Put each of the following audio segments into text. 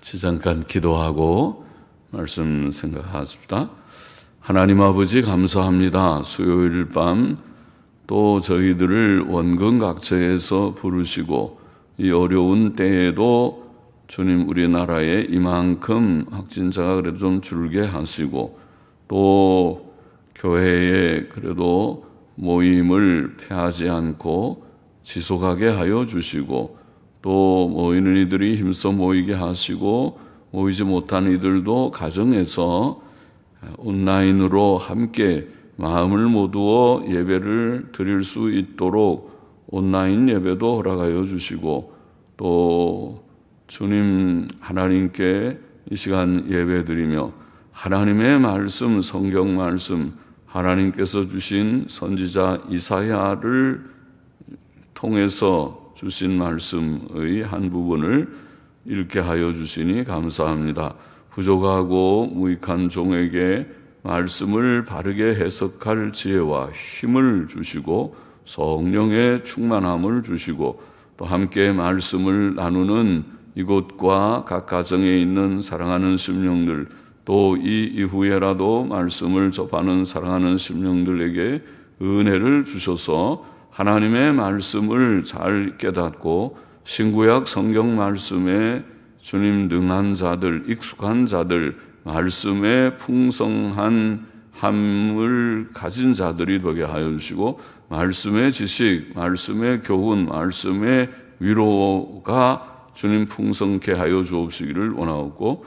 같이 잠깐 기도하고 말씀 생각하십시다. 하나님 아버지 감사합니다. 수요일 밤 또 저희들을 원근각처에서 부르시고 이 어려운 때에도 주님 우리나라에 이만큼 확진자가 그래도 좀 줄게 하시고 또 교회에 그래도 모임을 폐하지 않고 지속하게 하여 주시고 또 모이는 이들이 힘써 모이게 하시고 모이지 못한 이들도 가정에서 온라인으로 함께 마음을 모두어 예배를 드릴 수 있도록 온라인 예배도 허락하여 주시고 또 주님 하나님께 이 시간 예배 드리며 하나님의 말씀, 성경 말씀, 하나님께서 주신 선지자 이사야를 통해서 주신 말씀의 한 부분을 읽게 하여 주시니 감사합니다. 부족하고 무익한 종에게 말씀을 바르게 해석할 지혜와 힘을 주시고 성령의 충만함을 주시고 또 함께 말씀을 나누는 이곳과 각 가정에 있는 사랑하는 심령들 또 이 이후에라도 말씀을 접하는 사랑하는 심령들에게 은혜를 주셔서 하나님의 말씀을 잘 깨닫고 신구약 성경 말씀에 주님 능한 자들, 익숙한 자들, 말씀에 풍성한 함을 가진 자들이 되게 하여 주시고 말씀의 지식, 말씀의 교훈, 말씀의 위로가 주님 풍성케 하여 주옵시기를 원하옵고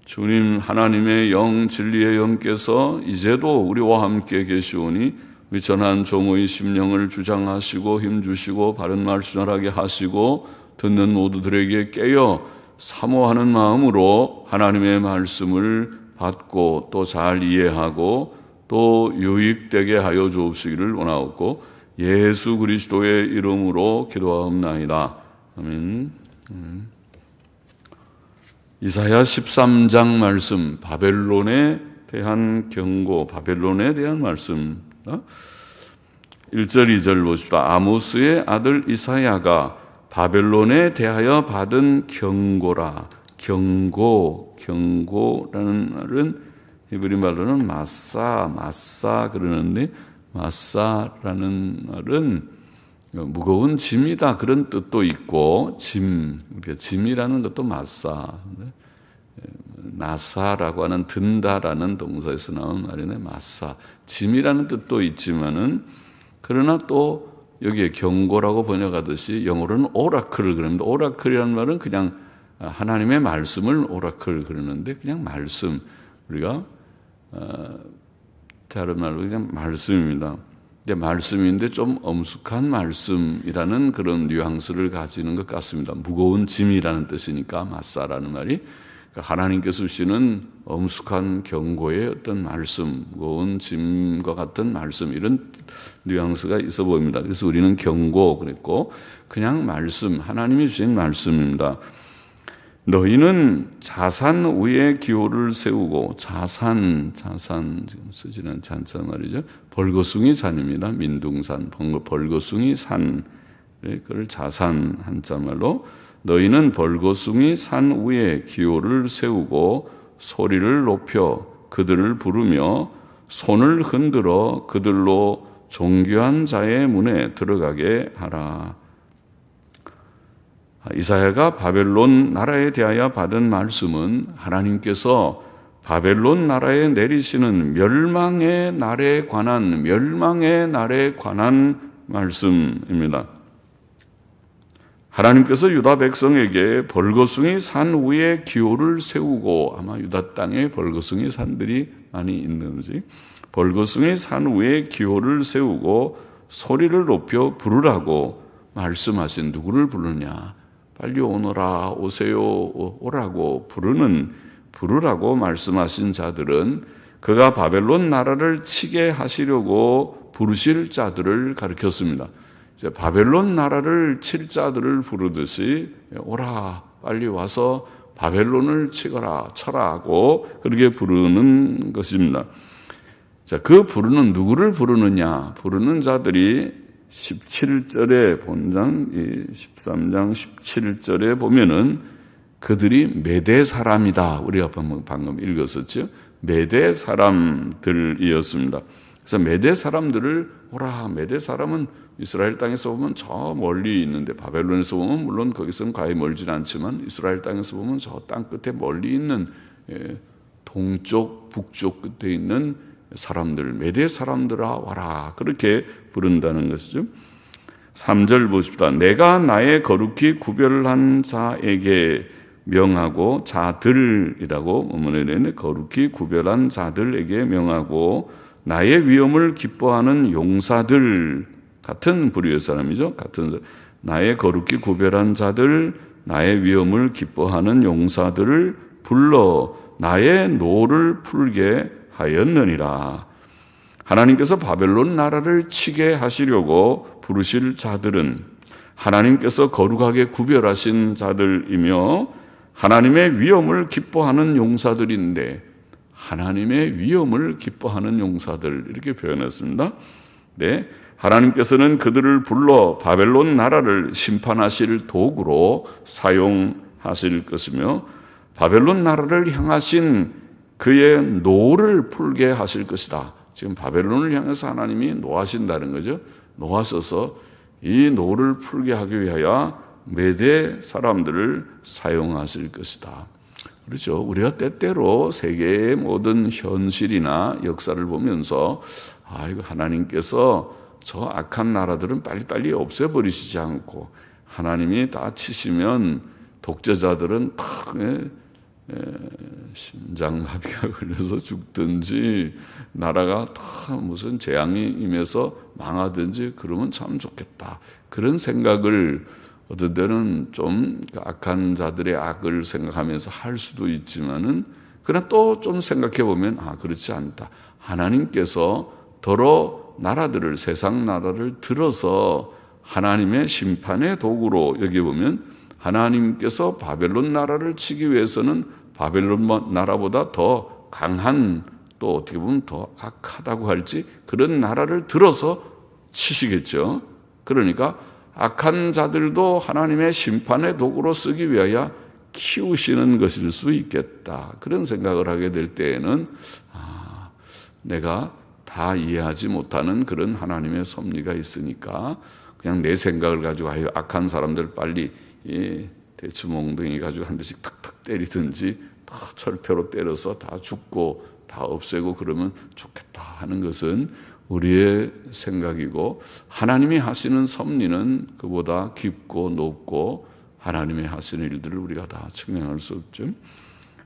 주님 하나님의 영, 진리의 영께서 이제도 우리와 함께 계시오니 위천한 종의 심령을 주장하시고 힘주시고 바른 말 순하게 하시고 듣는 모두들에게 깨어 사모하는 마음으로 하나님의 말씀을 받고 또 잘 이해하고 또 유익되게 하여 주옵시기를 원하옵고 예수 그리스도의 이름으로 기도하옵나이다. 아멘. 이사야 13장 말씀, 바벨론에 대한 경고, 바벨론에 대한 말씀. 1절 2절 보십시다. 아모스의 아들 이사야가 바벨론에 대하여 받은 경고라. 경고라는 말은 히브리 말로는 마사 그러는데 마사라는 말은 무거운 짐이다 그런 뜻도 있고 짐이라는 것도 마사. 나사라고 하는 든다라는 동사에서 나온 말이네. 마사. 짐이라는 뜻도 있지만은 그러나 또 여기에 경고라고 번역하듯이 영어로는 오라클을 그럽니다. 오라클이라는 말은 그냥 하나님의 말씀을 오라클 그러는데 그냥 말씀. 우리가 다른 말로 그냥 말씀입니다. 근데 말씀인데 좀 엄숙한 말씀이라는 그런 뉘앙스를 가지는 것 같습니다. 무거운 짐이라는 뜻이니까 마사라는 말이 하나님께서 주시는 엄숙한 경고의 어떤 말씀, 무거운 짐과 같은 말씀 이런 뉘앙스가 있어 보입니다. 그래서 우리는 경고 그랬고 그냥 말씀, 하나님이 주신 말씀입니다. 너희는 자산 위에 기호를 세우고 자산 지금 쓰지는 잔자 말이죠. 벌거숭이 산입니다. 민둥산, 벌거숭이 산 그걸 자산 한자 말로 너희는 벌거숭이 산 위에 기호를 세우고 소리를 높여 그들을 부르며 손을 흔들어 그들로 존귀한 자의 문에 들어가게 하라. 이사야가 바벨론 나라에 대하여 받은 말씀은 하나님께서 바벨론 나라에 내리시는 멸망의 날에 관한 말씀입니다. 하나님께서 유다 백성에게 벌거숭이 산 위에 기호를 세우고 아마 유다 땅에 벌거숭이 산들이 많이 있는지 벌거숭이 산 위에 기호를 세우고 소리를 높여 부르라고 말씀하신 누구를 부르냐? 빨리 오너라 오세요 오라고 부르라고 말씀하신 자들은 그가 바벨론 나라를 치게 하시려고 부르실 자들을 가리켰습니다. 이제 바벨론 나라를 칠 자들을 부르듯이 오라 빨리 와서 바벨론을 쳐라고 그렇게 부르는 것입니다. 자, 그 부르는 누구를 부르느냐? 부르는 자들이 17절에 본장 13장 17절에 보면은 그들이 메대 사람이다. 우리가 방금 읽었었죠. 메대 사람들이었습니다. 그래서 메대 사람들을 오라. 메대 사람은 이스라엘 땅에서 보면 저 멀리 있는데, 바벨론에서 보면 물론 거기서는 가히 멀진 않지만 이스라엘 땅에서 보면 저 땅 끝에 멀리 있는 동쪽 북쪽 끝에 있는 사람들, 메대 사람들아 와라, 그렇게 부른다는 것이죠. 3절 보십시다. 내가 나의 거룩히 구별한 자에게 명하고, 자들이라고 본문에 내는 거룩히 구별한 자들에게 명하고, 나의 위엄을 기뻐하는 용사들, 같은 부류의 사람이죠. 같은 나의 거룩히 구별한 자들, 나의 위엄을 기뻐하는 용사들을 불러 나의 노를 풀게 하였느니라. 하나님께서 바벨론 나라를 치게 하시려고 부르실 자들은 하나님께서 거룩하게 구별하신 자들이며 하나님의 위엄을 기뻐하는 용사들인데, 하나님의 위엄을 기뻐하는 용사들, 이렇게 표현했습니다. 네, 하나님께서는 그들을 불러 바벨론 나라를 심판하실 도구로 사용하실 것이며 바벨론 나라를 향하신 그의 노를 풀게 하실 것이다. 지금 바벨론을 향해서 하나님이 노하신다는 거죠. 노하셔서 이 노를 풀게 하기 위하여 메대 사람들을 사용하실 것이다. 그렇죠. 우리가 때때로 세계의 모든 현실이나 역사를 보면서 이거 하나님께서 저 악한 나라들은 빨리빨리 없애버리시지 않고 하나님이 다 치시면 독재자들은 심장마비가 걸려서 죽든지 나라가 다 무슨 재앙이 임해서 망하든지 그러면 참 좋겠다. 그런 생각을 어떤 때는 좀 악한 자들의 악을 생각하면서 할 수도 있지만은, 그러나 또 좀 생각해 보면 그렇지 않다. 하나님께서 더러 나라들을, 세상 나라를 들어서 하나님의 심판의 도구로 여기보면 하나님께서 바벨론 나라를 치기 위해서는 바벨론 나라보다 더 강한, 또 어떻게 보면 더 악하다고 할지 그런 나라를 들어서 치시겠죠. 그러니까 악한 자들도 하나님의 심판의 도구로 쓰기 위하여 키우시는 것일 수 있겠다. 그런 생각을 하게 될 때에는 내가 다 이해하지 못하는 그런 하나님의 섭리가 있으니까 그냥 내 생각을 가지고 악한 사람들 빨리 대추몽둥이 가지고 한 대씩 탁탁 때리든지 철퇴로 때려서 다 죽고 다 없애고 그러면 좋겠다 하는 것은 우리의 생각이고, 하나님이 하시는 섭리는 그보다 깊고 높고 하나님이 하시는 일들을 우리가 다 측량할 수 없죠.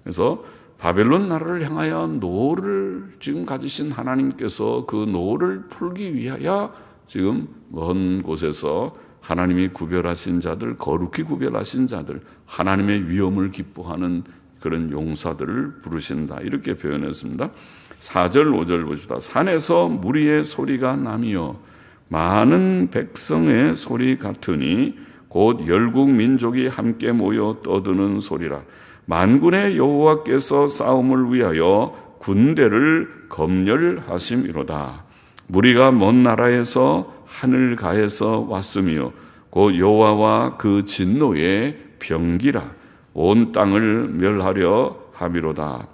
그래서 바벨론 나라를 향하여 노를 지금 가지신 하나님께서 그 노를 풀기 위하여 지금 먼 곳에서 하나님이 구별하신 자들, 거룩히 구별하신 자들, 하나님의 위엄을 기뻐하는 그런 용사들을 부르신다. 이렇게 표현했습니다. 4절 5절 보시다. 산에서 무리의 소리가 나며 많은 백성의 소리 같으니 곧 열국 민족이 함께 모여 떠드는 소리라. 만군의 여호와께서 싸움을 위하여 군대를 검열하심이로다. 무리가 먼 나라에서 하늘 가에서 왔으며 곧 여호와와 그 진노의 병기라. 온 땅을 멸하려 함이로다.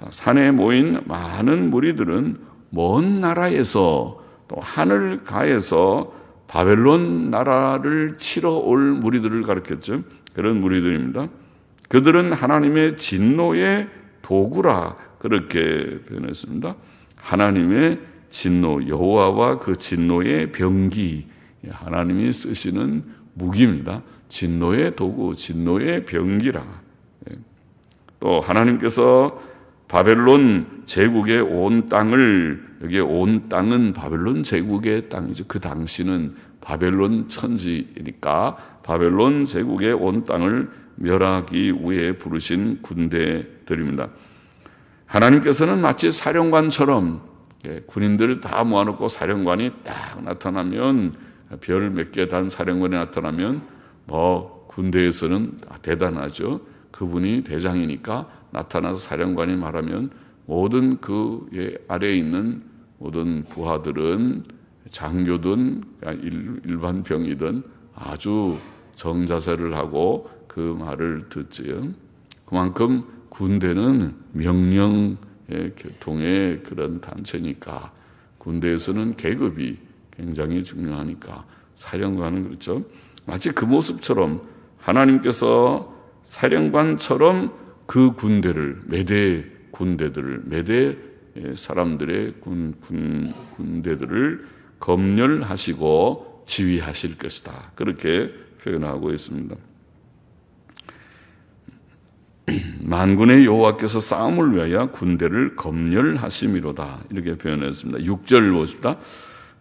산에 모인 많은 무리들은 먼 나라에서 또 하늘 가에서 바벨론 나라를 치러 올 무리들을 가리켰죠. 그런 무리들입니다. 그들은 하나님의 진노의 도구라, 그렇게 표현했습니다. 하나님의 진노, 여호와와 그 진노의 병기, 하나님이 쓰시는 무기입니다. 진노의 도구, 진노의 병기라. 또 하나님께서 바벨론 제국의 온 땅을, 여기에 온 땅은 바벨론 제국의 땅이죠. 그 당시는 바벨론 천지이니까 바벨론 제국의 온 땅을 멸하기 위해 부르신 군대들입니다. 하나님께서는 마치 사령관처럼 군인들을 다 모아놓고 사령관이 딱 나타나면, 별 몇 개 단 사령관이 나타나면 군대에서는 대단하죠. 그분이 대장이니까 나타나서 사령관이 말하면 모든 그 아래에 있는 모든 부하들은, 장교든 일반 병이든 아주 정자세를 하고 그 말을 듣지요. 그만큼 군대는 명령의 교통의 그런 단체니까 군대에서는 계급이 굉장히 중요하니까 사령관은 그렇죠. 마치 그 모습처럼 하나님께서 사령관처럼 그 군대를 매대 군대들을 매대 사람들의 군대들을 검열하시고 지휘하실 것이다. 그렇게 표현하고 있습니다. 만군의 여호와께서 싸움을 위하여 군대를 검열하심이로다. 이렇게 표현했습니다. 6절 보십시다.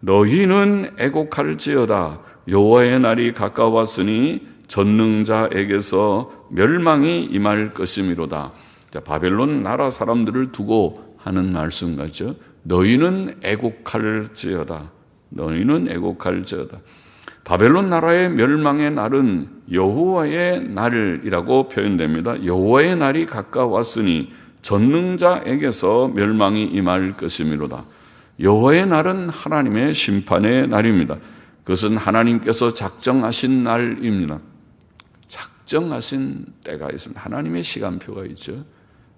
너희는 애곡할지어다. 여호와의 날이 가까웠으니 전능자에게서 멸망이 임할 것이미로다. 자, 바벨론 나라 사람들을 두고 하는 말씀 같죠. 너희는 애곡할지어다. 너희는 애곡할지어다. 바벨론 나라의 멸망의 날은 여호와의 날이라고 표현됩니다. 여호와의 날이 가까웠으니 전능자에게서 멸망이 임할 것이미로다. 여호와의 날은 하나님의 심판의 날입니다. 그것은 하나님께서 작정하신 날입니다. 작정하신 때가 있습니다. 하나님의 시간표가 있죠.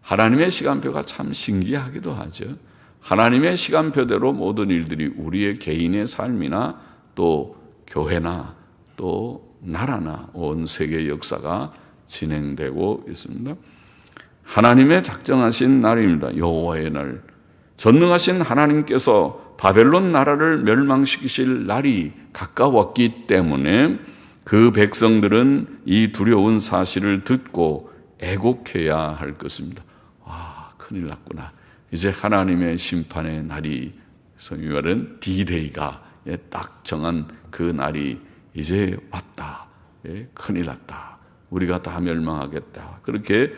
하나님의 시간표가 참 신기하기도 하죠. 하나님의 시간표대로 모든 일들이 우리의 개인의 삶이나 또 교회나 또 나라나 온 세계 역사가 진행되고 있습니다. 하나님의 작정하신 날입니다. 여호와의 날. 전능하신 하나님께서 바벨론 나라를 멸망시키실 날이 가까웠기 때문에 그 백성들은 이 두려운 사실을 듣고 애곡해야 할 것입니다. 와, 큰일 났구나. 이제 하나님의 심판의 날이, 소위 말하는 D-Day가 딱 정한 그 날이 이제 왔다. 큰일 났다. 우리가 다 멸망하겠다. 그렇게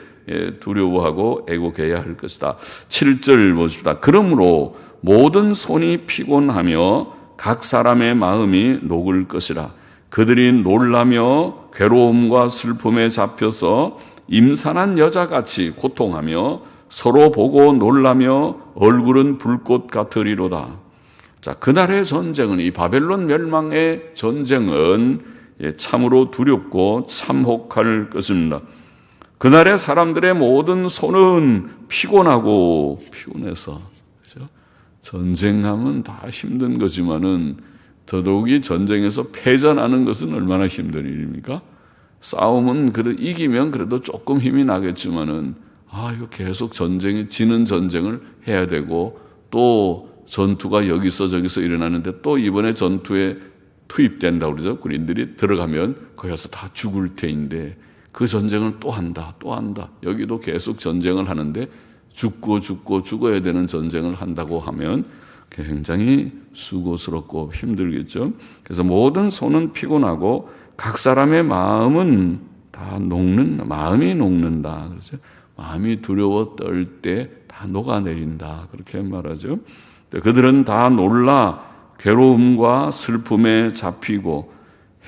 두려워하고 애곡해야 할 것이다. 7절 보십시다. 그러므로 모든 손이 피곤하며 각 사람의 마음이 녹을 것이라. 그들이 놀라며 괴로움과 슬픔에 잡혀서 임산한 여자같이 고통하며 서로 보고 놀라며 얼굴은 불꽃 같으리로다. 자, 그날의 전쟁은, 이 바벨론 멸망의 전쟁은 참으로 두렵고 참혹할 것입니다. 그날의 사람들의 모든 손은 피곤하고 피곤해서, 그렇죠? 전쟁하면 다 힘든 거지만은 더더욱이 전쟁에서 패전하는 것은 얼마나 힘든 일입니까? 싸움은 그래도 이기면 그래도 조금 힘이 나겠지만은 이거 계속 지는 전쟁을 해야 되고 또 전투가 여기서 저기서 일어나는데 또 이번에 전투에 투입된다고 그러죠. 군인들이 들어가면 거기서 다 죽을 테인데 그 전쟁을 또 한다. 여기도 계속 전쟁을 하는데 죽어야 되는 전쟁을 한다고 하면 굉장히 수고스럽고 힘들겠죠. 그래서 모든 손은 피곤하고 각 사람의 마음은 다 마음이 녹는다. 그렇죠? 마음이 두려워 떨 때 다 녹아내린다. 그렇게 말하죠. 그들은 다 놀라 괴로움과 슬픔에 잡히고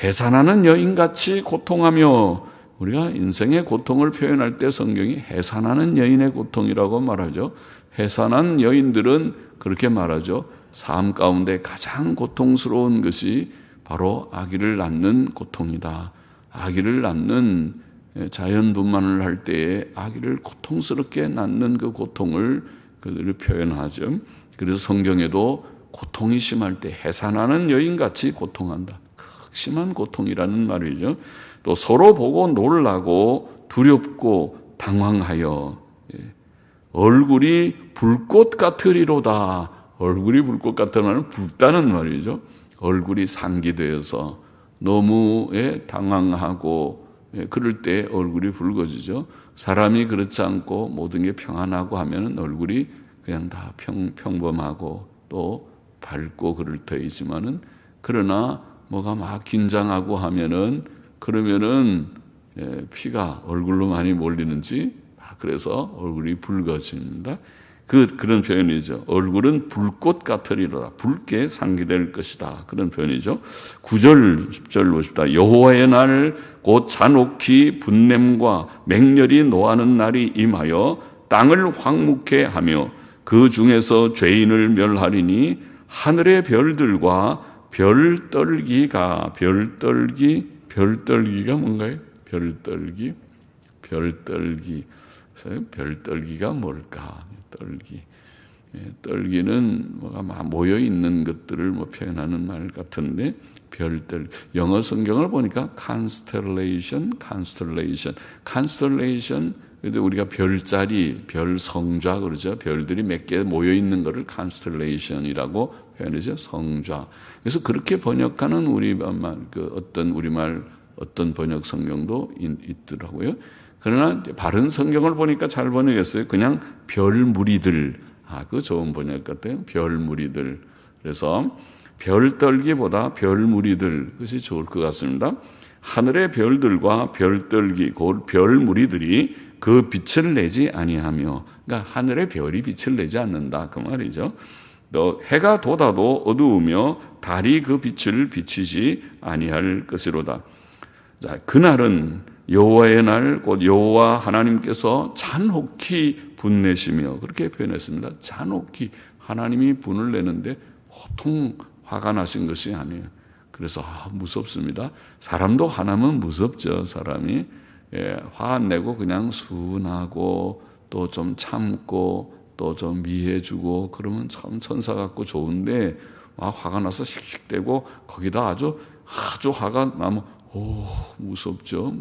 해산하는 여인같이 고통하며, 우리가 인생의 고통을 표현할 때 성경이 해산하는 여인의 고통이라고 말하죠. 해산한 여인들은 그렇게 말하죠. 삶 가운데 가장 고통스러운 것이 바로 아기를 낳는 고통이다. 아기를 낳는, 자연분만을 할 때에 아기를 고통스럽게 낳는 그 고통을 그들이 표현하죠. 그래서 성경에도 고통이 심할 때 해산하는 여인같이 고통한다. 극심한 고통이라는 말이죠. 또 서로 보고 놀라고 두렵고 당황하여 얼굴이 불꽃 같으리로다. 얼굴이 불꽃 같다는 말은 붉다는 말이죠. 얼굴이 상기되어서 너무 당황하고 그럴 때 얼굴이 붉어지죠. 사람이 그렇지 않고 모든 게 평안하고 하면 얼굴이 그냥 다 평범하고 또 밝고 그럴 테이지만은, 그러나 뭐가 막 긴장하고 하면은 그러면은 피가 얼굴로 많이 몰리는지 그래서 얼굴이 붉어집니다. 그런 표현이죠. 얼굴은 불꽃 같으리로다. 붉게 상기될 것이다. 그런 표현이죠. 9절, 10절 보십시다. 여호와의 날 곧 잔혹히 분냄과 맹렬히 노하는 날이 임하여 땅을 황무케 하며 그 중에서 죄인을 멸하리니 하늘의 별들과 별떨기가 뭔가요? 별떨기. 그래서 별떨기가 뭘까? 떨기는 뭐가 막 모여 있는 것들을 표현하는 말 같은데, 영어 성경을 보니까 constellation. 근데 우리가 별자리, 별성좌 그러죠. 별들이 몇 개 모여 있는 것을 constellation이라고 표현하죠. 성좌. 그래서 그렇게 번역하는 우리말 어떤 번역 성경도 있더라고요. 그러나 바른 성경을 보니까 잘 번역했어요. 그냥 별무리들. 그거 좋은 번역 같아요. 별무리들. 그래서 별떨기보다 별무리들, 그것이 좋을 것 같습니다. 하늘의 별들과 별떨기, 그 별무리들이 그 빛을 내지 아니하며, 그러니까 하늘의 별이 빛을 내지 않는다, 그 말이죠. 또 해가 돋아도 어두우며 달이 그 빛을 비치지 아니할 것이로다. 자, 그날은 여호와의 날, 곧 여호와 하나님께서 잔혹히 분내시며, 그렇게 표현했습니다. 잔혹히 하나님이 분을 내는데 보통 화가 나신 것이 아니에요. 그래서 무섭습니다. 사람도 화나면 무섭죠. 사람이 화 안 내고 그냥 순하고 또 좀 참고 또 좀 미해주고 그러면 참 천사 같고 좋은데, 화가 나서 씩씩대고 거기다 아주 화가 나면 무섭죠.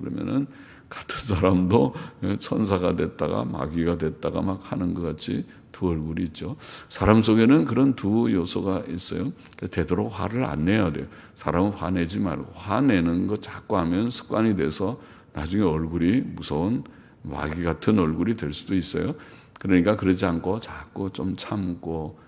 그러면은 같은 사람도 천사가 됐다가 마귀가 됐다가 막 하는 것 같이 두 얼굴이 있죠. 사람 속에는 그런 두 요소가 있어요. 되도록 화를 안 내야 돼요. 사람은 화내지 말고, 화내는 거 자꾸 하면 습관이 돼서 나중에 얼굴이 무서운 마귀 같은 얼굴이 될 수도 있어요. 그러니까 그러지 않고 자꾸 좀 참고,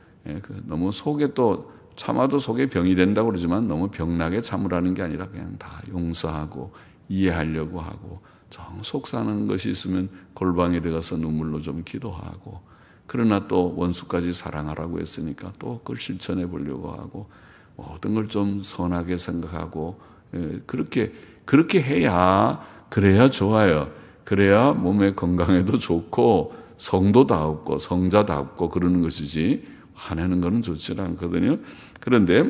너무 속에 또 참아도 속에 병이 된다고 그러지만 너무 병나게 참으라는 게 아니라 그냥 다 용서하고 이해하려고 하고, 정 속상한 것이 있으면 골방에 들어가서 눈물로 좀 기도하고, 그러나 또 원수까지 사랑하라고 했으니까 또 그걸 실천해 보려고 하고, 모든 걸 좀 선하게 생각하고, 그렇게 해야, 그래야 좋아요. 그래야 몸의 건강에도 좋고 성도다웠고 성자다웠고 그러는 것이지, 화내는 것은 좋지 않거든요. 그런데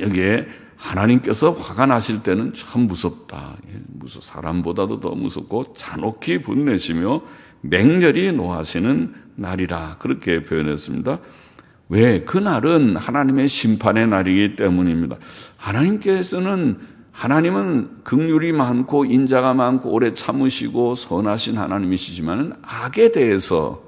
여기에 하나님께서 화가 나실 때는 참 무섭다. 사람보다도 더 무섭고 잔혹히 분내시며 맹렬히 노하시는 날이라, 그렇게 표현했습니다. 왜? 그날은 하나님의 심판의 날이기 때문입니다. 하나님은 긍휼이 많고 인자가 많고 오래 참으시고 선하신 하나님이시지만 악에 대해서,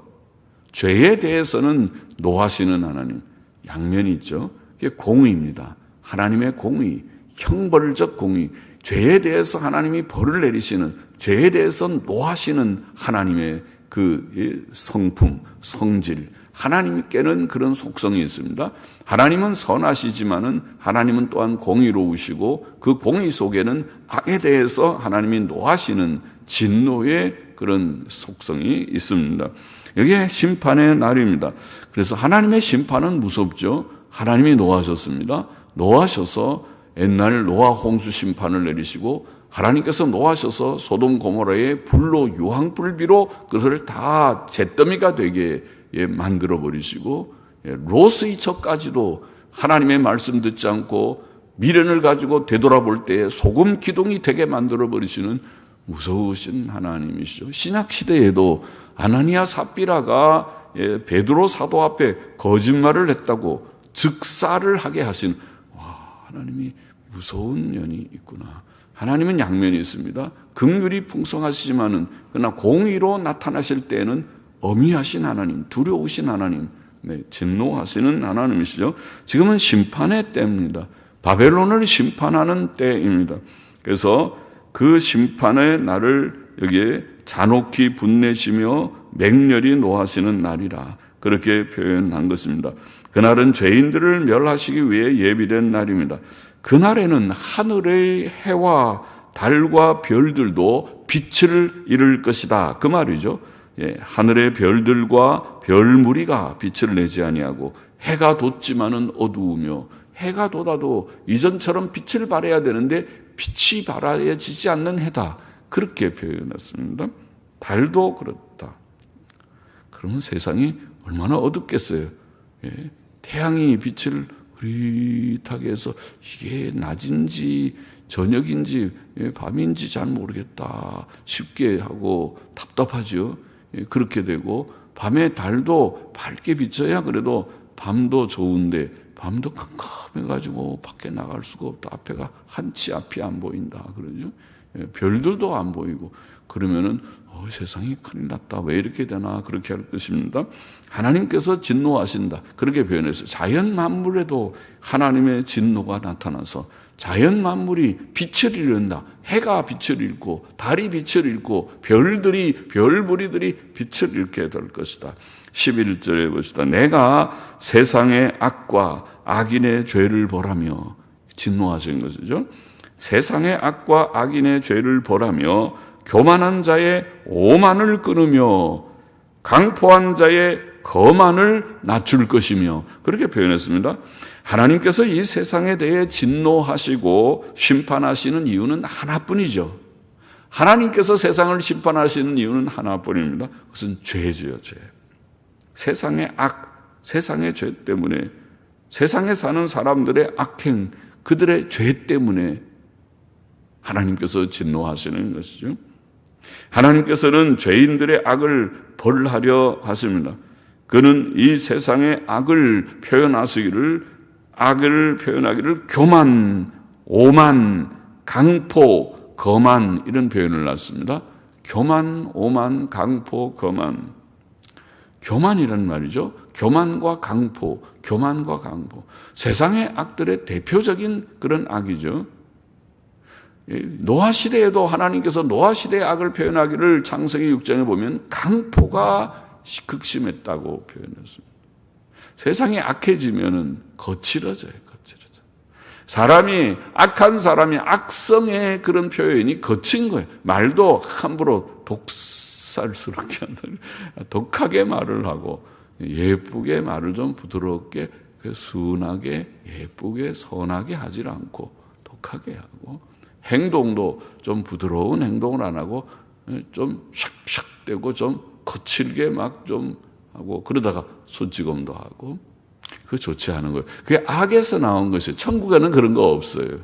죄에 대해서는 노하시는 하나님, 양면이 있죠. 이게 공의입니다. 하나님의 공의, 형벌적 공의, 죄에 대해서 하나님이 벌을 내리시는, 죄에 대해서 노하시는 하나님의 그 성품, 성질, 하나님께는 그런 속성이 있습니다. 하나님은 선하시지만은 하나님은 또한 공의로우시고, 그 공의 속에는 악에 대해서 하나님이 노하시는 진노의 그런 속성이 있습니다. 이게 심판의 날입니다. 그래서 하나님의 심판은 무섭죠. 하나님이 노하셨습니다. 노하셔서 옛날 노아 홍수 심판을 내리시고, 하나님께서 노하셔서 소돔 고모라의 불로 유황불비로 그것을 다 잿더미가 되게 만들어 버리시고, 롯의 처까지도 하나님의 말씀 듣지 않고 미련을 가지고 되돌아볼 때에 소금 기둥이 되게 만들어 버리시는 무서우신 하나님이시죠. 신약 시대에도 아나니아 삽비라가 베드로 사도 앞에 거짓말을 했다고 즉사를 하게 하신, 하나님이 무서운 면이 있구나. 하나님은 양면이 있습니다. 긍휼이 풍성하시지만은, 그러나 공의로 나타나실 때에는 엄히하신 하나님, 두려우신 하나님, 진노하시는 하나님이시죠. 지금은 심판의 때입니다. 바벨론을 심판하는 때입니다. 그래서 그 심판의 날을 여기에 잔혹히 분내시며 맹렬히 노하시는 날이라, 그렇게 표현한 것입니다. 그날은 죄인들을 멸하시기 위해 예비된 날입니다. 그날에는 하늘의 해와 달과 별들도 빛을 잃을 것이다, 그 말이죠. 하늘의 별들과 별무리가 빛을 내지 아니하고, 해가 돋지만은 어두우며, 해가 돋아도 이전처럼 빛을 발해야 되는데 빛이 발해지지 않는 해다, 그렇게 표현했습니다. 달도 그렇다. 그러면 세상이 얼마나 어둡겠어요. 태양이 빛을 흐릿하게 해서 이게 낮인지 저녁인지 밤인지 잘 모르겠다 쉽게 하고 답답하죠. 그렇게 되고 밤에 달도 밝게 비쳐야 그래도 밤도 좋은데 밤도 깜깜해가지고 밖에 나갈 수가 없다. 앞에가 한치 앞이 안 보인다. 그러죠. 별들도 안 보이고 그러면은 세상이 큰일 났다. 왜 이렇게 되나 그렇게 할 것입니다. 하나님께서 진노하신다. 그렇게 표현해서 자연 만물에도 하나님의 진노가 나타나서 자연 만물이 빛을 잃는다. 해가 빛을 잃고 달이 빛을 잃고 별무리들이 빛을 잃게 될 것이다. 11절에 보시다. 내가 세상의 악과 악인의 죄를 벌하며 진노하신 것이죠. 세상의 악과 악인의 죄를 벌하며 교만한 자의 오만을 끊으며 강포한 자의 거만을 낮출 것이며 그렇게 표현했습니다. 하나님께서 이 세상에 대해 진노하시고 심판하시는 이유는 하나뿐이죠. 하나님께서 세상을 심판하시는 이유는 하나뿐입니다. 그것은 죄지요, 죄. 세상의 악, 세상의 죄 때문에 세상에 사는 사람들의 악행, 그들의 죄 때문에 하나님께서 진노하시는 것이죠. 하나님께서는 죄인들의 악을 벌하려 하십니다. 그는 이 세상의 악을 표현하기를 교만, 오만, 강포, 거만 이런 표현을 놨습니다. 교만, 오만, 강포, 거만. 교만이란 말이죠. 교만과 강포. 세상의 악들의 대표적인 그런 악이죠. 노아 시대에도 하나님께서 노아 시대의 악을 표현하기를 창세기 6장에 보면 강포가 극심했다고 표현했습니다. 세상이 악해지면은 거칠어져요. 악한 사람이 악성의 그런 표현이 거친 거예요. 말도 함부로 독살스럽게 한다. 독하게 말을 하고 예쁘게 말을 좀 부드럽게 순하게 예쁘게 선하게 하질 않고 독하게 하고 행동도 좀 부드러운 행동을 안 하고 좀 샥샥대고 좀 거칠게 막 좀 하고 그러다가 손찌검도 하고 그거 좋지 않은 거예요. 그게 악에서 나온 것이에요. 천국에는 그런 거 없어요.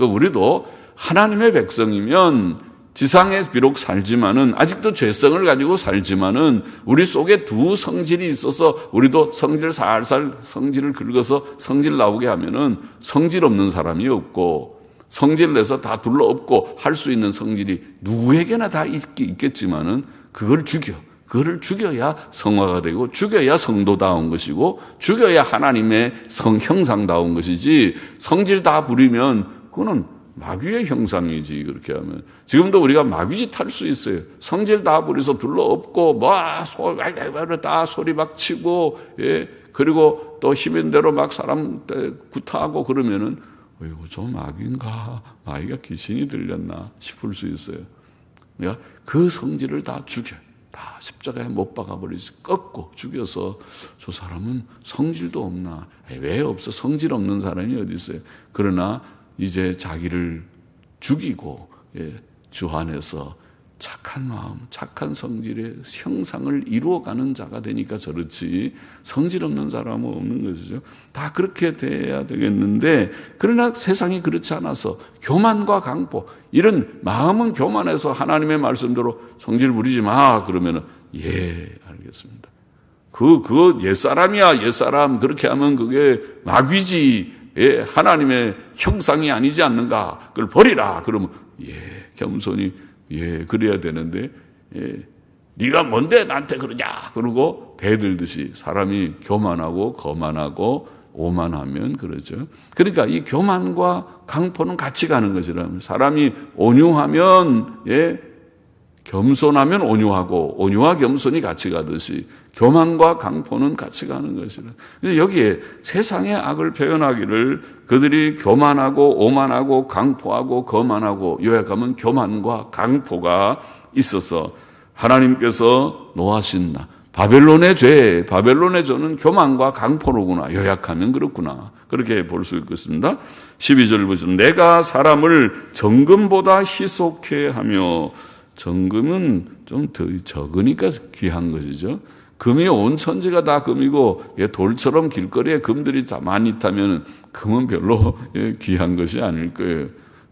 우리도 하나님의 백성이면 지상에 비록 살지만은 아직도 죄성을 가지고 살지만은 우리 속에 두 성질이 있어서 우리도 성질 살살 성질을 긁어서 성질 나오게 하면은 성질 없는 사람이 없고 성질 내서 다 둘러엎고 할 수 있는 성질이 누구에게나 다 있겠지만은 그걸 죽여야 성화가 되고 죽여야 성도다운 것이고 죽여야 하나님의 형상다운 것이지 성질 다 부리면 그거는 마귀의 형상이지. 그렇게 하면 지금도 우리가 마귀짓 할 수 있어요. 성질 다 부려서 둘러엎고 다 소리 막 치고 그리고 또 힘인 대로 막 사람 구타하고 그러면은 저 마귀인가? 마귀가 귀신이 들렸나 싶을 수 있어요. 내가 그 성질을 다 죽여. 다 십자가에 못 박아버리지. 꺾고 죽여서 저 사람은 성질도 없나? 왜 없어? 성질 없는 사람이 어디 있어요? 그러나 이제 자기를 죽이고 주 안에서 착한 마음, 착한 성질의 형상을 이루어가는 자가 되니까 저렇지 성질 없는 사람은 없는 것이죠. 다 그렇게 돼야 되겠는데 그러나 세상이 그렇지 않아서 교만과 강포 이런 마음은 교만해서 하나님의 말씀대로 성질 부리지 마 그러면은 알겠습니다. 그거 옛사람이야 옛사람 그렇게 하면 그게 마귀지 하나님의 형상이 아니지 않는가 그걸 버리라 그러면 겸손히 그래야 되는데 네가 뭔데 나한테 그러냐 그러고 대들듯이 사람이 교만하고 거만하고 오만하면 그러죠. 그러니까 이 교만과 강포는 같이 가는 것이라면 사람이 온유하면 겸손하면 온유하고 온유와 겸손이 같이 가듯이 교만과 강포는 같이 가는 것이라. 여기에 세상의 악을 표현하기를 그들이 교만하고 오만하고 강포하고 거만하고 요약하면 교만과 강포가 있어서 하나님께서 노하신다. 바벨론의 죄는 교만과 강포로구나. 요약하면 그렇구나. 그렇게 볼 수 있겠습니다. 12절을 보시면 내가 사람을 정금보다 희속해 하며 정금은 좀 더 적으니까 귀한 것이죠. 금이 온 천지가 다 금이고 돌처럼 길거리에 금들이 많이 타면 금은 별로 귀한 것이 아닐 거예요.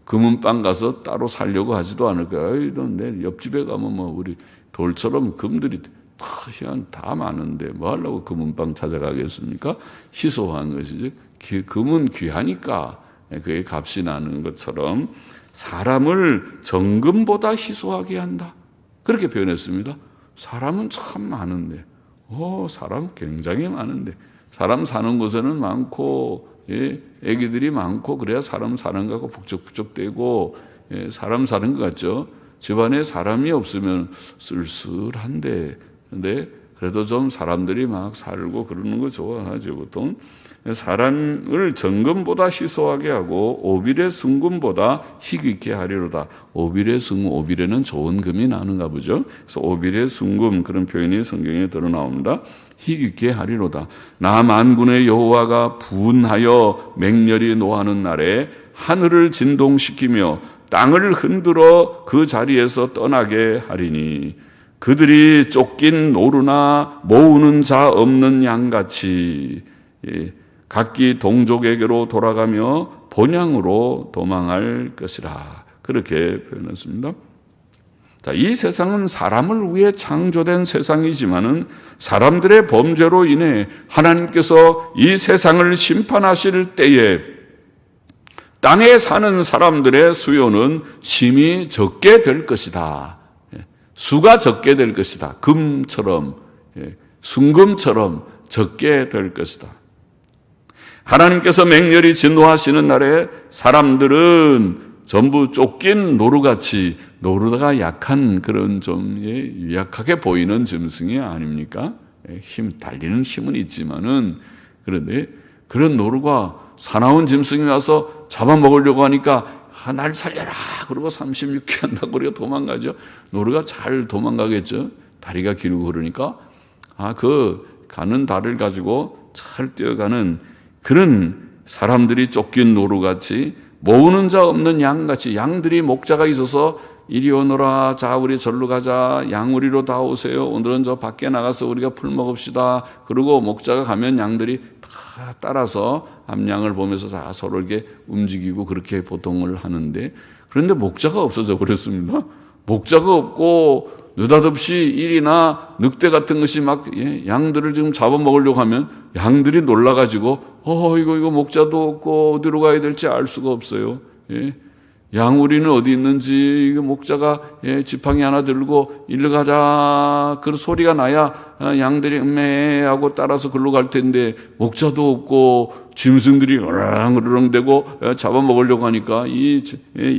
금은방 가서 따로 살려고 하지도 않을 거야. 이런 내 옆집에 가면 뭐 우리 돌처럼 금들이 다 많은데 뭐 하려고 금은방 찾아가겠습니까? 희소한 것이지. 금은 귀하니까 그게 값이 나는 것처럼 사람을 정금보다 희소하게 한다. 그렇게 표현했습니다. 사람은 참 많은데, 사람 굉장히 많은데, 사람 사는 곳에는 많고, 애기들이 많고, 그래야 사람 사는 것 같고, 북적북적대고, 사람 사는 것 같죠? 집안에 사람이 없으면 쓸쓸한데, 근데 그래도 좀 사람들이 막 살고 그러는 거 좋아하죠, 보통. 사람을 정금보다 희소하게 하고 오빌의 순금보다 희귀케 하리로다. 오빌의 순금, 오빌에는 좋은 금이 나는가 보죠. 그래서 오빌의 순금 그런 표현이 성경에 들어 나옵니다. 희귀케 하리로다. 나 만군의 여호와가 분하여 맹렬히 노하는 날에 하늘을 진동시키며 땅을 흔들어 그 자리에서 떠나게 하리니 그들이 쫓긴 노루나 모으는 자 없는 양같이 각기 동족에게로 돌아가며 본향으로 도망할 것이라. 그렇게 표현했습니다. 자, 이 세상은 사람을 위해 창조된 세상이지만은 사람들의 범죄로 인해 하나님께서 이 세상을 심판하실 때에 땅에 사는 사람들의 수요는 심히 적게 될 것이다. 수가 적게 될 것이다. 금처럼, 순금처럼 적게 될 것이다. 하나님께서 맹렬히 진노하시는 날에 사람들은 전부 쫓긴 노루같이, 노루가 약한 그런 좀 유약하게 보이는 짐승이 아닙니까? 달리는 힘은 있지만은, 그런데 그런 노루가 사나운 짐승이 와서 잡아먹으려고 하니까 날 살려라 그러고 36회 한다고 우리가 도망가죠. 노루가 잘 도망가겠죠. 다리가 길고 그러니까 그 가는 다리를 가지고 잘 뛰어가는 그런 사람들이 쫓긴 노루같이 모으는 자 없는 양같이 양들이 목자가 있어서 이리 오너라. 자, 우리 절로 가자. 양우리로 다 오세요. 오늘은 저 밖에 나가서 우리가 풀 먹읍시다. 그리고 목자가 가면 양들이 다 따라서 암양을 보면서 다 서로 이렇게 움직이고 그렇게 보통을 하는데, 그런데 목자가 없어져 버렸습니다. 목자가 없고 느닷없이 일이나 늑대 같은 것이 막 양들을 지금 잡아먹으려고 하면 양들이 놀라가지고 이거 목자도 없고 어디로 가야 될지 알 수가 없어요. 양우리는 어디 있는지 목자가 지팡이 하나 들고 일로 가자 그 소리가 나야 양들이 하고 따라서 글로 갈 텐데 목자도 없고 짐승들이 으렁으렁대고 잡아먹으려고 하니까 이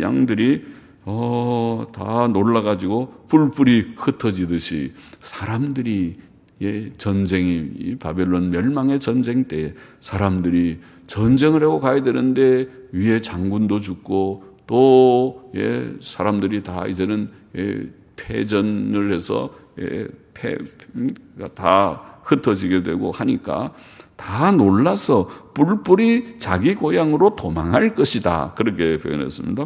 양들이 다 놀라가지고 뿔뿔이 흩어지듯이 사람들이 전쟁이 바벨론 멸망의 전쟁 때 사람들이 전쟁을 하고 가야 되는데 위에 장군도 죽고 또 사람들이 다 이제는 패전을 해서 다 흩어지게 되고 하니까 다 놀라서 뿔뿔이 자기 고향으로 도망할 것이다. 그렇게 표현했습니다.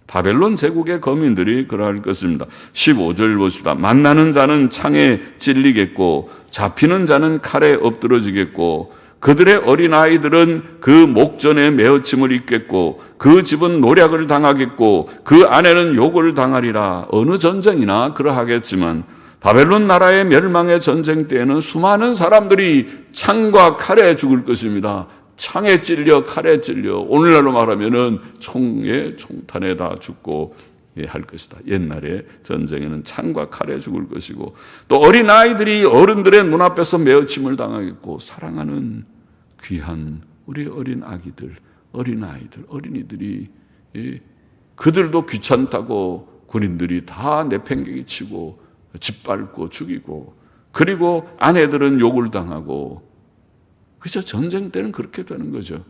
바벨론 제국의 거민들이 그러할 것입니다. 15절 보십시다. 만나는 자는 창에 찔리겠고 잡히는 자는 칼에 엎드러지겠고 그들의 어린아이들은 그 목전에 메어침을 입겠고 그 집은 노략을 당하겠고 그 아내는 욕을 당하리라. 어느 전쟁이나 그러하겠지만 바벨론 나라의 멸망의 전쟁 때에는 수많은 사람들이 창과 칼에 죽을 것입니다. 창에 찔려 칼에 찔려 오늘날로 말하면은 총탄에 다 죽고 할 것이다. 옛날에 전쟁에는 창과 칼에 죽을 것이고 또 어린아이들이 어른들의 눈앞에서 메어침을 당하겠고 사랑하는 귀한 우리 어린 아기들, 어린아이들, 어린이들이 그들도 귀찮다고 군인들이 다 내팽개기 치고 짓밟고 죽이고 그리고 아내들은 욕을 당하고 그죠? 전쟁 때는 그렇게 되는 거죠.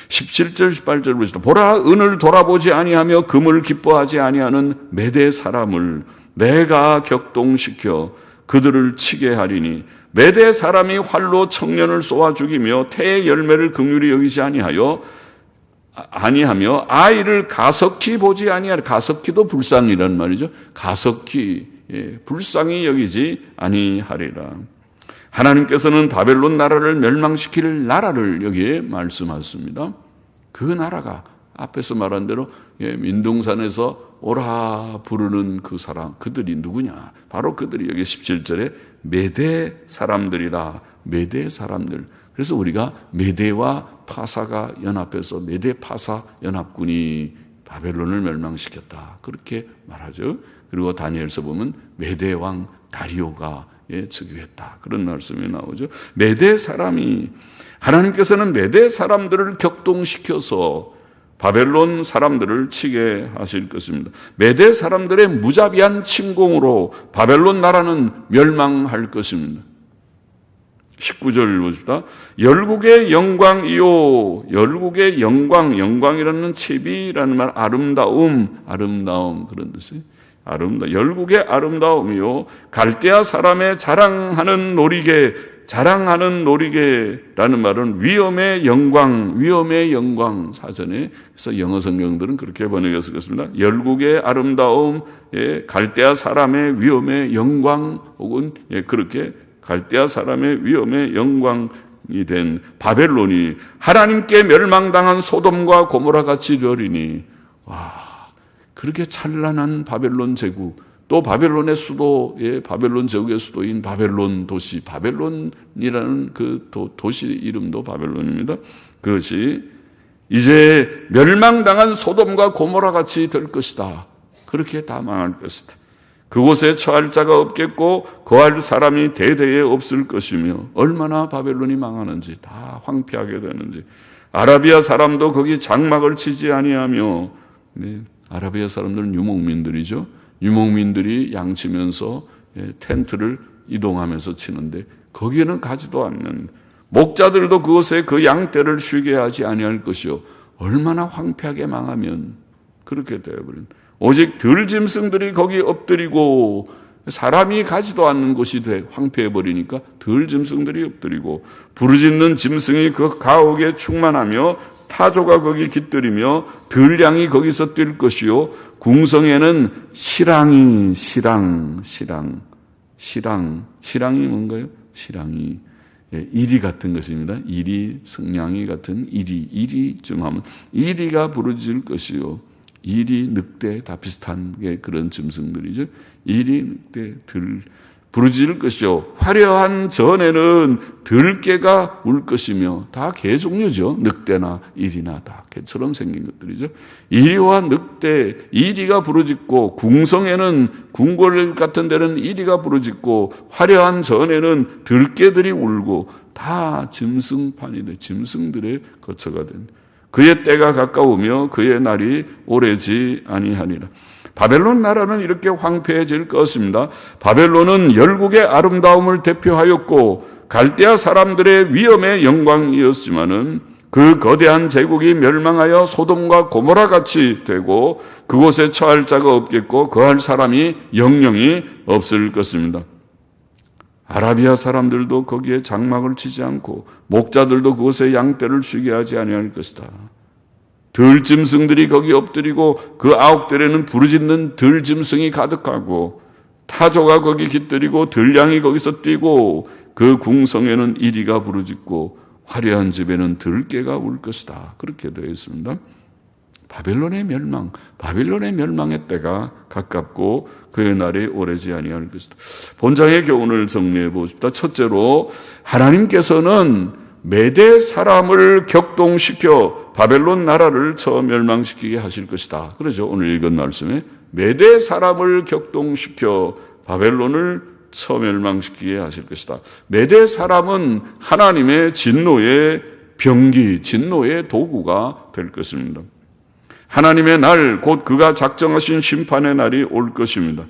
17절 18절 보시다. 보라 은을 돌아보지 아니하며 금을 기뻐하지 아니하는 메대 사람을 내가 격동시켜 그들을 치게 하리니 메대 사람이 활로 청년을 쏘아 죽이며 태의 열매를 긍휼히 여기지 아니하며 아이를 가석히 보지 아니하리. 가석히도 불쌍이란 말이죠. 가석히 불쌍히 여기지 아니하리라. 하나님께서는 바벨론 나라를 멸망시킬 나라를 여기에 말씀하십니다. 그 나라가 앞에서 말한 대로 민둥산에서 오라 부르는 그 사람, 그들이 누구냐? 바로 그들이 여기 17절에 메대 사람들이라. 메대 사람들. 그래서 우리가 메대와 파사가 연합해서 메대 파사 연합군이 바벨론을 멸망시켰다, 그렇게 말하죠. 그리고 다니엘서 보면 메대 왕 다리오가 즉위했다, 그런 말씀이 나오죠. 메대 사람이, 하나님께서는 메대 사람들을 격동시켜서 바벨론 사람들을 치게 하실 것입니다. 메대 사람들의 무자비한 침공으로 바벨론 나라는 멸망할 것입니다. 19절 보십시다. 열국의 영광이요. 열국의 영광, 영광이라는 채비라는 말, 아름다움, 아름다움, 그런 뜻이. 열국의 아름다움이요. 갈대아 사람의 자랑하는 놀이개, 자랑하는 놀이개라는 말은 위엄의 영광, 위엄의 영광, 사전에. 그래서 영어 성경들은 그렇게 번역해서 그렇습니다. 열국의 아름다움, 갈대아 사람의 위엄의 영광, 혹은 그렇게 갈대아 사람의 위엄의 영광이 된 바벨론이 하나님께 멸망당한 소돔과 고모라 같이 되리니, 와, 그렇게 찬란한 바벨론 제국, 또 바벨론의 수도, 바벨론 제국의 수도인 바벨론 도시, 바벨론이라는 그 도시 이름도 바벨론입니다. 그것이 이제 멸망당한 소돔과 고모라 같이 될 것이다. 그렇게 다 망할 것이다. 그곳에 처할 자가 없겠고 거할 사람이 대대에 없을 것이며, 얼마나 바벨론이 망하는지, 다 황폐하게 되는지. 아라비아 사람도 거기 장막을 치지 아니하며, 아라비아 사람들은 유목민들이죠. 유목민들이 양치면서 텐트를 이동하면서 치는데 거기에는 가지도 않는, 목자들도 그곳에 그 양떼를 쉬게 하지 아니할 것이요. 얼마나 황폐하게 망하면 그렇게 되어버린, 오직 들짐승들이 거기 엎드리고, 사람이 가지도 않는 곳이 돼 황폐해버리니까 들짐승들이 엎드리고, 부르짖는 짐승이 그 가옥에 충만하며 타조가 거기 깃들이며 들량이 거기서 뛸 것이요. 궁성에는 시랑이 뭔가요? 시랑이, 이리 같은 것입니다. 이리, 승냥이 같은 이리쯤 하면 이리가 부르짖을 것이요. 이리, 늑대 다 비슷한 게 그런 짐승들이죠. 이리, 늑대, 부르짖을 것이요. 화려한 전에는 들개가 울 것이며, 다 개 종류죠. 늑대나 이리나 다 개처럼 생긴 것들이죠. 이리와 늑대, 이리가 부르짖고, 궁성에는, 궁궐 같은 데는 이리가 부르짖고, 화려한 전에는 들개들이 울고, 다 짐승판이 돼. 짐승들의 거처가 된. 그의 때가 가까우며 그의 날이 오래지 아니하니라. 바벨론 나라는 이렇게 황폐해질 것입니다. 바벨론은 열국의 아름다움을 대표하였고 갈대아 사람들의 위엄의 영광이었지만은, 그 거대한 제국이 멸망하여 소돔과 고모라 같이 되고 그곳에 처할 자가 없겠고 거할 사람이 영영이 없을 것입니다. 아라비아 사람들도 거기에 장막을 치지 않고 목자들도 그곳에 양떼를 쉬게 하지 아니할 것이다. 들짐승들이 거기 엎드리고 그 아옥들에는 부르짖는 들짐승이 가득하고 타조가 거기 깃들이고 들량이 거기서 뛰고 그 궁성에는 이리가 부르짖고 화려한 집에는 들개가 울 것이다. 그렇게 되어 있습니다. 바벨론의 멸망의 때가 가깝고 그의 날이 오래지 아니할 것이다. 본장의 교훈을 정리해 보십시다. 첫째로, 하나님께서는 메대 사람을 격동시켜 바벨론 나라를 처음 멸망시키게 하실 것이다. 그러죠. 오늘 읽은 말씀에 메대 사람을 격동시켜 바벨론을 처음 멸망시키게 하실 것이다. 메대 사람은 하나님의 진노의 병기, 진노의 도구가 될 것입니다. 하나님의 날, 곧 그가 작정하신 심판의 날이 올 것입니다.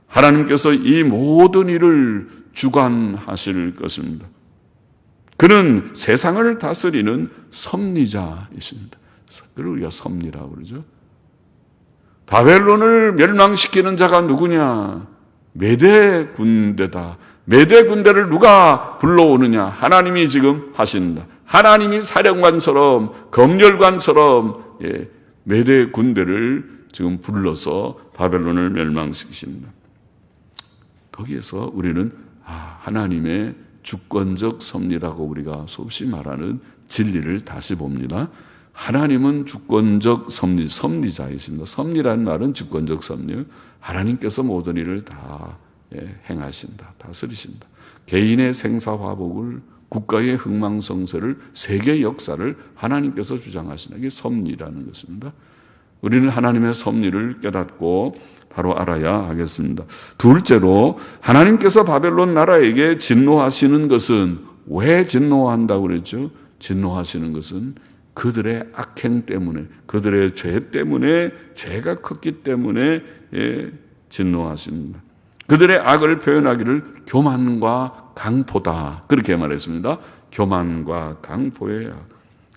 하나님께서 이 모든 일을 주관하실 것입니다. 그는 세상을 다스리는 섭리자이십니다. 그걸 우리가 섭리라고 그러죠. 바벨론을 멸망시키는 자가 누구냐? 메대 군대다. 메대 군대를 누가 불러오느냐? 하나님이 지금 하신다. 하나님이 사령관처럼, 검열관처럼 메대 군대를 지금 불러서 바벨론을 멸망시키신다. 거기에서 우리는 하나님의 주권적 섭리라고 우리가 수없이 말하는 진리를 다시 봅니다. 하나님은 주권적 섭리자이십니다. 섭리라는 말은 주권적 섭리. 하나님께서 모든 일을 다 행하신다. 다스리신다. 개인의 생사화복을, 국가의 흥망성쇠를, 세계 역사를 하나님께서 주장하신다. 이게 섭리라는 것입니다. 우리는 하나님의 섭리를 깨닫고 바로 알아야 하겠습니다. 둘째로, 하나님께서 바벨론 나라에게 진노하시는 것은, 왜 진노한다고 그랬죠? 진노하시는 것은 그들의 악행 때문에, 그들의 죄 때문에, 죄가 컸기 때문에 진노하십니다. 그들의 악을 표현하기를 교만과 강포다, 그렇게 말했습니다. 교만과 강포의 악.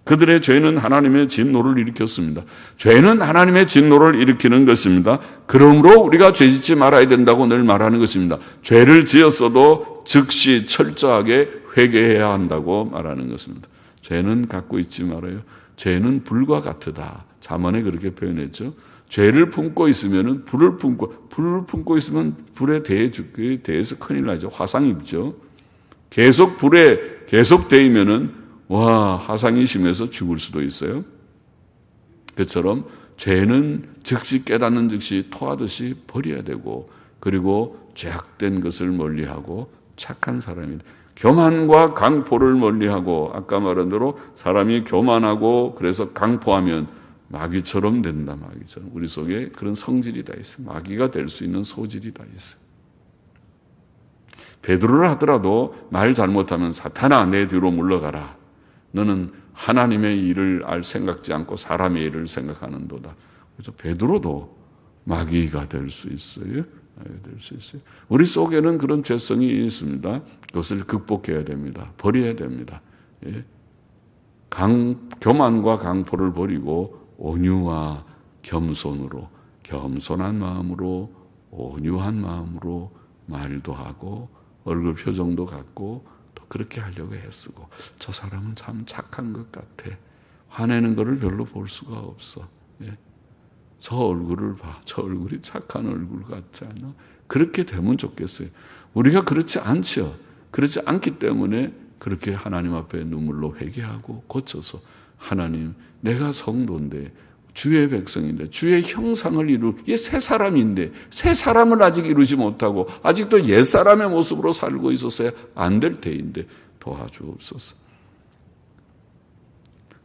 그들의 죄는 하나님의 진노를 일으켰습니다. 죄는 하나님의 진노를 일으키는 것입니다. 그러므로 우리가 죄짓지 말아야 된다고 늘 말하는 것입니다. 죄를 지었어도 즉시 철저하게 회개해야 한다고 말하는 것입니다. 죄는 갖고 있지 말아요. 죄는 불과 같으다. 잠언에 그렇게 표현했죠. 죄를 품고 있으면 불을 품고 있으면 불에 대해서 큰일 나죠. 화상 입죠. 계속 불에 계속 대이면은 화상이 심해서 죽을 수도 있어요. 그처럼 죄는 즉시 깨닫는 즉시 토하듯이 버려야 되고, 그리고 죄악된 것을 멀리하고 착한 사람이다. 교만과 강포를 멀리하고, 아까 말한 대로 사람이 교만하고 그래서 강포하면 마귀처럼 된다. 마귀처럼. 우리 속에 그런 성질이 다 있어요. 마귀가 될 수 있는 소질이 다 있어요. 베드로를 하더라도 말 잘못하면 사탄아 내 뒤로 물러가라. 너는 하나님의 일을 알 생각지 않고 사람의 일을 생각하는도다. 그래서 베드로도 마귀가 될 수 있어요. 될 수 있어요. 우리 속에는 그런 죄성이 있습니다. 그것을 극복해야 됩니다. 버려야 됩니다. 교만과 강포를 버리고 온유와 겸손으로, 겸손한 마음으로, 온유한 마음으로 말도 하고 얼굴 표정도 갖고 또 그렇게 하려고 애쓰고, 저 사람은 참 착한 것 같아. 화내는 것을 별로 볼 수가 없어. 저 얼굴을 봐. 저 얼굴이 착한 얼굴 같지 않아? 그렇게 되면 좋겠어요. 우리가 그렇지 않죠. 그렇지 않기 때문에 그렇게 하나님 앞에 눈물로 회개하고 고쳐서, 하나님, 내가 성도인데, 주의 백성인데, 주의 형상을 이게 새 사람인데, 새 사람을 아직 이루지 못하고 아직도 옛 사람의 모습으로 살고 있었어야 안 될 때인데 도와주옵소서.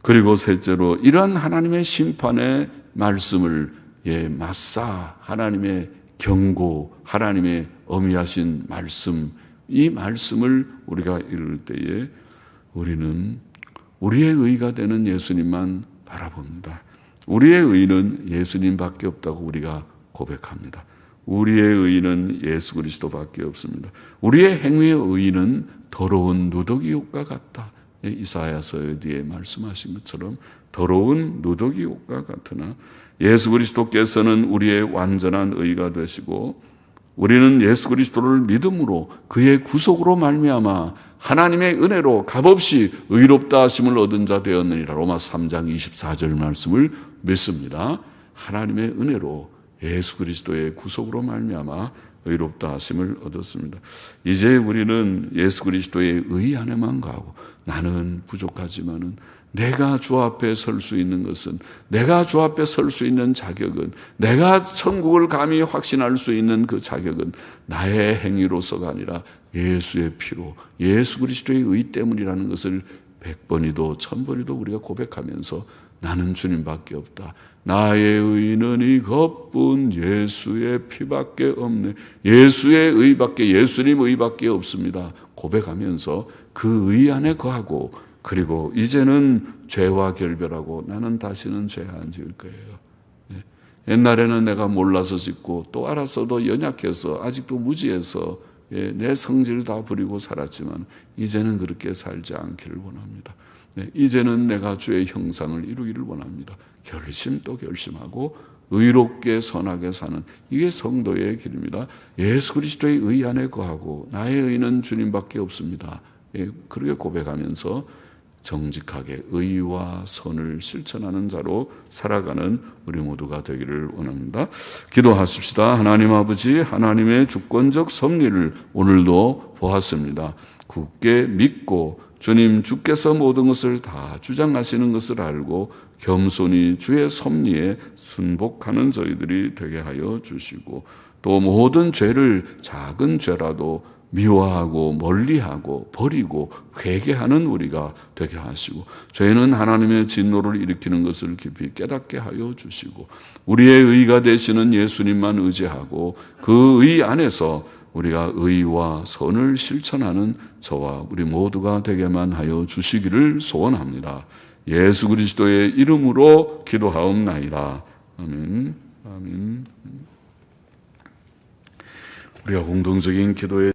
그리고 셋째로, 이런 하나님의 심판의 말씀을 맞사 하나님의 경고, 하나님의 엄히하신 말씀, 이 말씀을 우리가 읽을 때에 우리는 우리의 의가 되는 예수님만 바라봅니다. 우리의 의는 예수님밖에 없다고 우리가 고백합니다. 우리의 의는 예수 그리스도밖에 없습니다. 우리의 행위의 의는 더러운 누더기 옷과 같다. 이사야서 뒤에 말씀하신 것처럼 더러운 누더기 옷과 같으나 예수 그리스도께서는 우리의 완전한 의가 되시고, 우리는 예수 그리스도를 믿음으로 그의 구속으로 말미암아 하나님의 은혜로 값없이 의롭다 하심을 얻은 자 되었느니라. 로마서 3장 24절 말씀을 믿습니다. 하나님의 은혜로 예수 그리스도의 구속으로 말미암아 의롭다 하심을 얻었습니다. 이제 우리는 예수 그리스도의 의 안에만 가고, 나는 부족하지만은 내가 주 앞에 설 수 있는 것은, 내가 주 앞에 설 수 있는 자격은, 내가 천국을 감히 확신할 수 있는 그 자격은 나의 행위로서가 아니라 예수의 피로, 예수 그리스도의 의 때문이라는 것을 100번이도 1000번이도 우리가 고백하면서, 나는 주님밖에 없다. 나의 의는 이것뿐 예수의 피밖에 없네. 예수의 의밖에, 예수님 의밖에 없습니다. 고백하면서 그 의 안에 거하고, 그리고 이제는 죄와 결별하고 나는 다시는 죄 안 지을 거예요. 옛날에는 내가 몰라서 짓고 또 알아서도 연약해서 아직도 무지해서 내 성질 다 부리고 살았지만 이제는 그렇게 살지 않기를 원합니다. 이제는 내가 주의 형상을 이루기를 원합니다. 결심 또 결심하고 의롭게 선하게 사는, 이게 성도의 길입니다. 예수 그리스도의 의 안에 거하고 나의 의는 주님밖에 없습니다. 그렇게 고백하면서 정직하게 의와 선을 실천하는 자로 살아가는 우리 모두가 되기를 원합니다. 기도하십시다. 하나님 아버지, 하나님의 주권적 섭리를 오늘도 보았습니다. 굳게 믿고 주께서 모든 것을 다 주장하시는 것을 알고 겸손히 주의 섭리에 순복하는 저희들이 되게 하여 주시고, 또 모든 죄를 작은 죄라도 미워하고 멀리하고 버리고 회개하는 우리가 되게 하시고, 죄는 하나님의 진노를 일으키는 것을 깊이 깨닫게 하여 주시고, 우리의 의가 되시는 예수님만 의지하고 그 의 안에서 우리가 의와 선을 실천하는 저와 우리 모두가 되게만 하여 주시기를 소원합니다. 예수 그리스도의 이름으로 기도하옵나이다. 아멘. 아멘. 우리가 공동적인 기도에